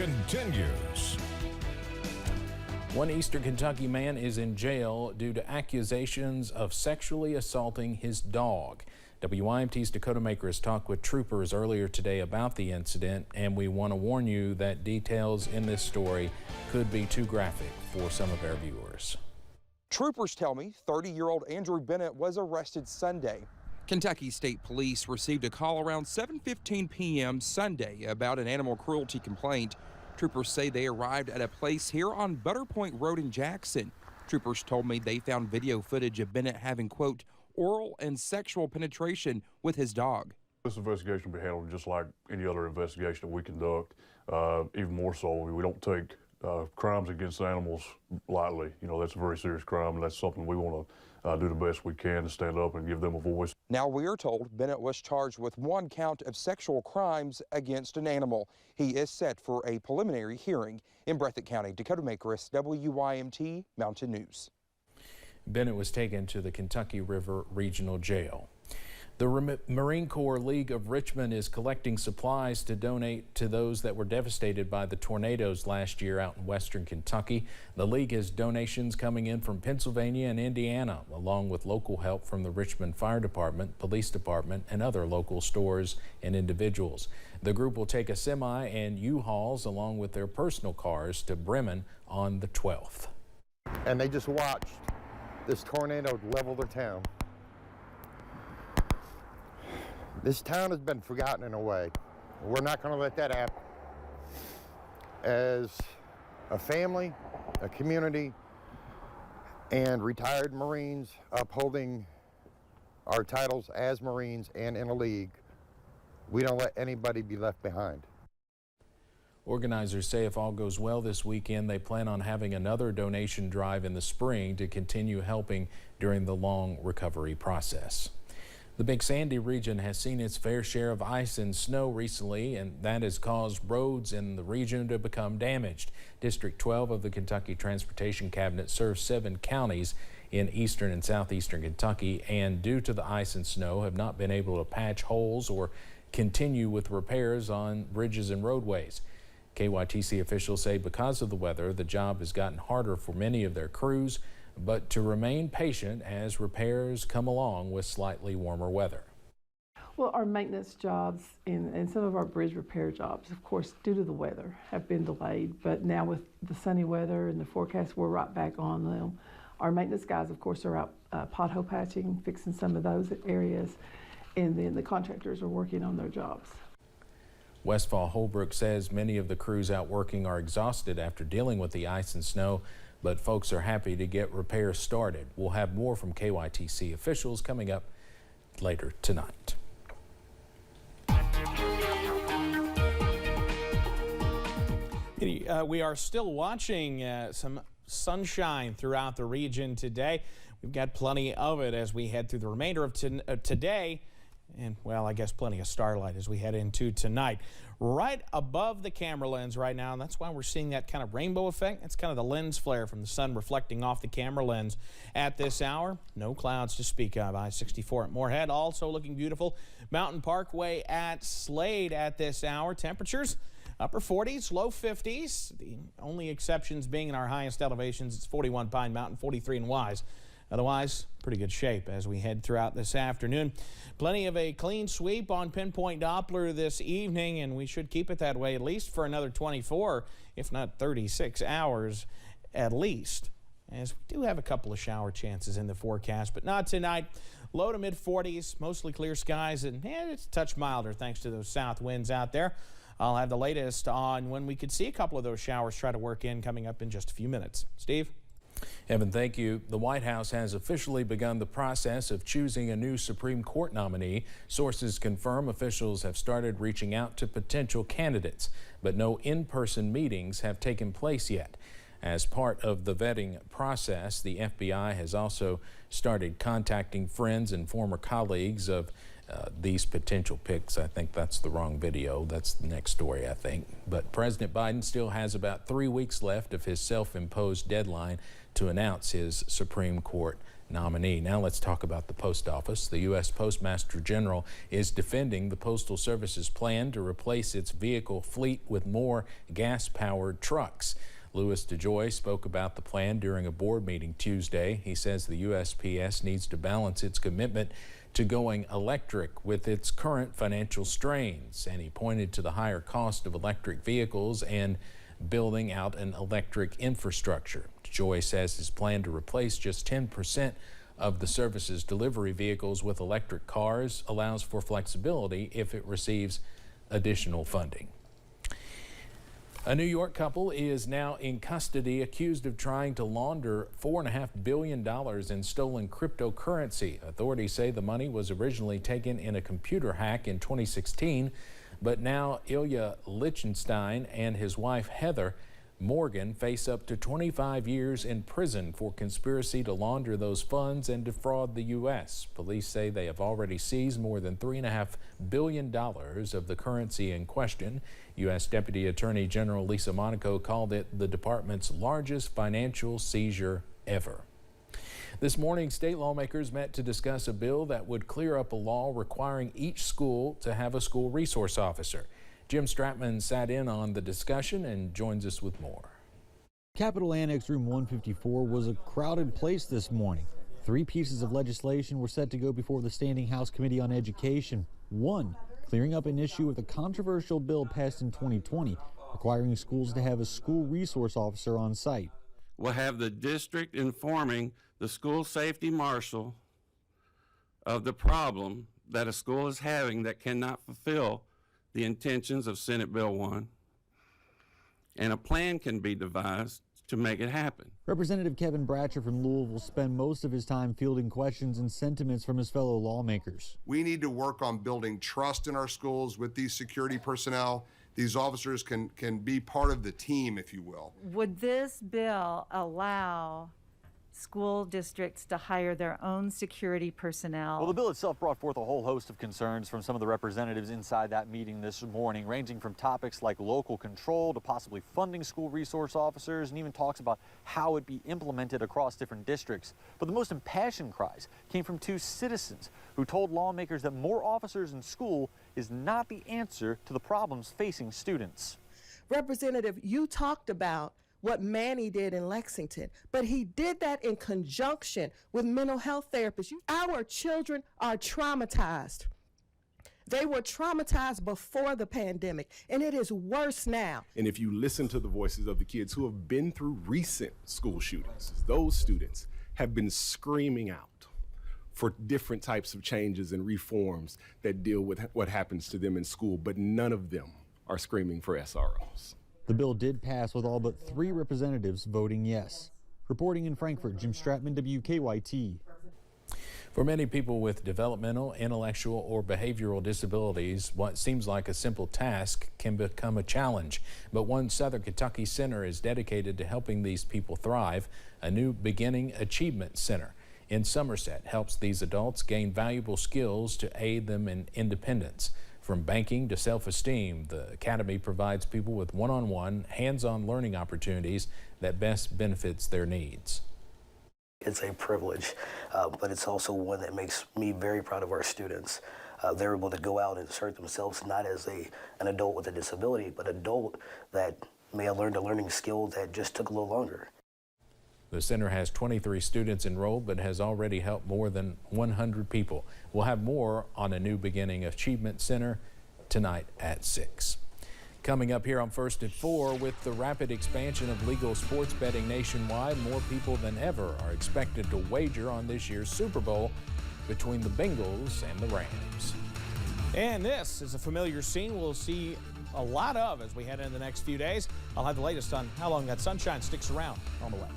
continues. One Eastern Kentucky man is in jail due to accusations of sexually assaulting his dog. WYMT's Dakota Makers talked with troopers earlier today about the incident, and we want to warn you that details in this story could be too graphic for some of our viewers. Troopers tell me 30-year-old Andrew Bennett was arrested Sunday. Kentucky State Police received a call around 7:15 p.m. Sunday about an animal cruelty complaint. Troopers say they arrived at a place here on Butter Point Road in Jackson. Troopers told me they found video footage of Bennett having, quote, oral and sexual penetration with his dog. This investigation will be handled just like any other investigation that we conduct. Even more so, we don't take crimes against animals lightly. You know, that's a very serious crime, and that's something we want to do the best we can to stand up and give them a voice. Now we are told Bennett was charged with one count of sexual crimes against an animal. He is set for a preliminary hearing in Breathitt County. Dakota Makers, WYMT Mountain News. Bennett was taken to the Kentucky River Regional Jail. The Marine Corps League of Richmond is collecting supplies to donate to those that were devastated by the tornadoes last year out in western Kentucky. The League has donations coming in from Pennsylvania and Indiana, along with local help from the Richmond Fire Department, Police Department, and other local stores and individuals. The group will take a semi and U-Hauls along with their personal cars to Bremen on the 12th. And they just watched this tornado level their town. This town has been forgotten in a way. We're not going to let that happen. As a family, a community, and retired Marines upholding our titles as Marines and in a league, we don't let anybody be left behind. Organizers say if all goes well this weekend, they plan on having another donation drive in the spring to continue helping during the long recovery process. The Big Sandy region has seen its fair share of ice and snow recently, and that has caused roads in the region to become damaged. District 12 of the Kentucky Transportation Cabinet serves 7 counties in eastern and southeastern Kentucky, and due to the ice and snow have not been able to patch holes or continue with repairs on bridges and roadways. KYTC officials say because of the weather, the job has gotten harder for many of their crews, but to remain patient as repairs come along with slightly warmer weather. Well, our maintenance jobs and some of our bridge repair jobs, of course, due to the weather, have been delayed. But now with the sunny weather and the forecast, we're right back on them. Our maintenance guys, of course, are out pothole patching, fixing some of those areas, and then the contractors are working on their jobs. Westfall Holbrook says many of the crews out working are exhausted after dealing with the ice and snow, but folks are happy to get repairs started. We'll have more from KYTC officials coming up later tonight. We are still watching some sunshine throughout the region today. We've got plenty of it as we head through the remainder of today. And, well, I guess plenty of starlight as we head into tonight. Right above the camera lens right now, and that's why we're seeing that kind of rainbow effect. That's kind of the lens flare from the sun reflecting off the camera lens at this hour. No clouds to speak of. I-64 at Moorhead also looking beautiful. Mountain Parkway at Slade at this hour. Temperatures upper 40s, low 50s. The only exceptions being in our highest elevations. It's 41 Pine Mountain, 43 in Wise. Otherwise, pretty good shape as we head throughout this afternoon. Plenty of a clean sweep on Pinpoint Doppler this evening, and we should keep it that way at least for another 24, if not 36 hours at least, as we do have a couple of shower chances in the forecast, but not tonight. Low to mid 40s, mostly clear skies, and it's a touch milder thanks to those south winds out there. I'll have the latest on when we could see a couple of those showers try to work in coming up in just a few minutes. Steve? Evan, thank you. The White House has officially begun the process of choosing a new Supreme Court nominee. Sources confirm officials have started reaching out to potential candidates, but no in-person meetings have taken place yet. As part of the vetting process, the FBI has also started contacting friends and former colleagues of these potential picks. I think that's the wrong video. That's the next story, I think. But President Biden still has about 3 weeks left of his self-imposed deadline to announce his Supreme Court nominee. Now let's talk about the post office. The U.S. Postmaster General is defending the Postal Service's plan to replace its vehicle fleet with more gas-powered trucks. Louis DeJoy spoke about the plan during a board meeting Tuesday. He says the USPS needs to balance its commitment to going electric with its current financial strains, and he pointed to the higher cost of electric vehicles and building out an electric infrastructure. DeJoy says his plan to replace just 10% of the service's delivery vehicles with electric cars allows for flexibility if it receives additional funding. A New York couple is now in custody accused of trying to launder $4.5 billion in stolen cryptocurrency. Authorities say the money was originally taken in a computer hack in 2016, but now Ilya Lichtenstein and his wife Heather Morgan face up to 25 years in prison for conspiracy to launder those funds and defraud the U.S. Police say they have already seized more than $3.5 billion of the currency in question. U.S. Deputy Attorney General Lisa Monaco called it the department's largest financial seizure ever. This morning, state lawmakers met to discuss a bill that would clear up a law requiring each school to have a school resource officer. Jim Stratman sat in on the discussion and joins us with more. Capitol Annex Room 154 was a crowded place this morning. 3 pieces of legislation were set to go before the Standing House Committee on Education. One, clearing up an issue with a controversial bill passed in 2020, requiring schools to have a school resource officer on site. Will have the district informing the school safety marshal of the problem that a school is having that cannot fulfill the intentions of Senate Bill 1, and a plan can be devised to make it happen. Representative Kevin Bratcher from Louisville spent most of his time fielding questions and sentiments from his fellow lawmakers. We need to work on building trust in our schools with these security personnel. These officers can be part of the team, if you will. Would this bill allow school districts to hire their own security personnel? Well, the bill itself brought forth a whole host of concerns from some of the representatives inside that meeting this morning, ranging from topics like local control to possibly funding school resource officers, and even talks about how it be implemented across different districts. But the most impassioned cries came from 2 citizens who told lawmakers that more officers in school is not the answer to the problems facing students. Representative, you talked about what Manny did in Lexington, but he did that in conjunction with mental health therapists. Our children are traumatized. They were traumatized before the pandemic, and it is worse now. And if you listen to the voices of the kids who have been through recent school shootings, those students have been screaming out for different types of changes and reforms that deal with what happens to them in school, but none of them are screaming for SROs. The bill did pass with all but 3 representatives voting yes. Reporting in Frankfort, Jim Stratman, WKYT. For many people with developmental, intellectual, or behavioral disabilities, what seems like a simple task can become a challenge. But one Southern Kentucky center is dedicated to helping these people thrive. A new Beginning Achievement Center in Somerset helps these adults gain valuable skills to aid them in independence. From banking to self-esteem, the Academy provides people with one-on-one, hands-on learning opportunities that best benefits their needs. It's a privilege, but it's also one that makes me very proud of our students. They're able to go out and assert themselves not as an adult with a disability, but an adult that may have learned a learning skill that just took a little longer. The center has 23 students enrolled, but has already helped more than 100 people. We'll have more on a new Beginning Achievement Center tonight at 6. Coming up here on First at 4, with the rapid expansion of legal sports betting nationwide, more people than ever are expected to wager on this year's Super Bowl between the Bengals and the Rams. And this is a familiar scene we'll see a lot of as we head into the next few days. I'll have the latest on how long that sunshine sticks around on the way.